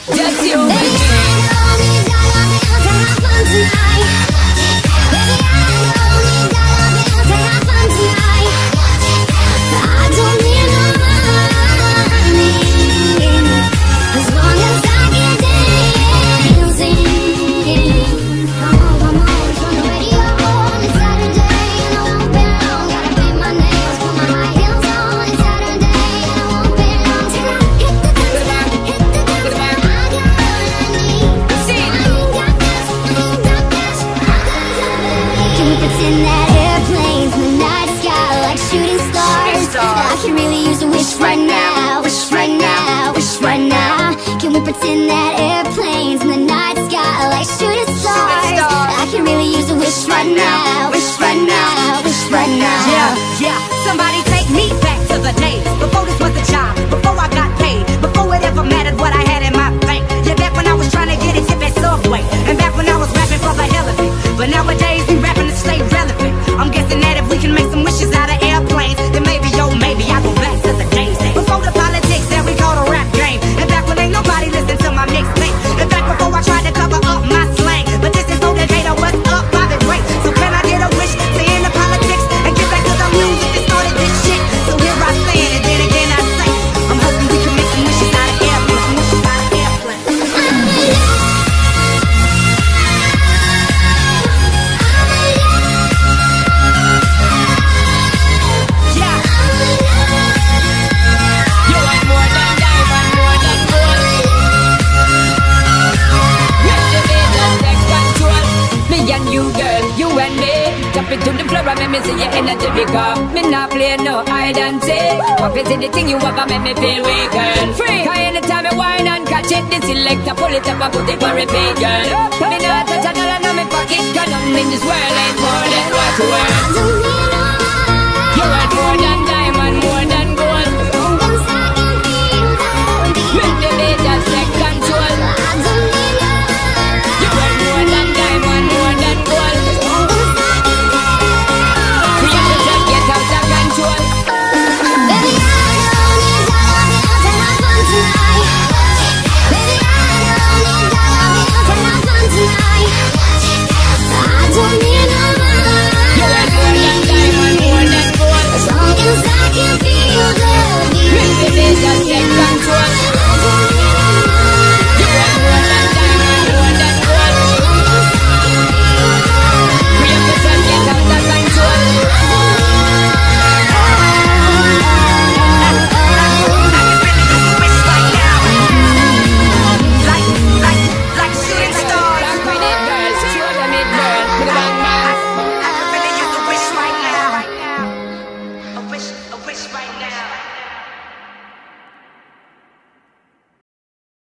Just you and me. Pretend that airplanes in the night sky like shooting stars. I can really use a wish right now. Wish right now. Wish right now. Yeah. Somebody take me back to the days before this was a job, before I got paid, before it ever mattered what I had in my bank. Yeah, back when I was trying to get a tip at Subway, and back when I was rapping for the hell of it. But nowadays we rapping to stay relevant. I'm guessing that if we can make some wishes out of airplanes, then maybe, oh maybe I go back to the days before the politics that we call the rap game. And back when ain't nobody listen to my mixtape. In fact, before I tried to cover up my slang. But this is so Decatur, what's up, Bobby Ray? So can I get a wish to end the politics and get back to the music that started this shit? So here I stand, and then again I say, I'm hoping we can make some wishes out of airplanes, wishes out of airplanes. And you girl, you and me, jump into the floor and make me see your energy because me not play no hide and seek. What is the thing you ever make me feel weak and free? Cause anytime I whine and catch it, the selector pull it up and put it for repeat, girl. Me not touch a dollar in my pocket, cause nothing in this world ain't more than what you earn. You earn more than that.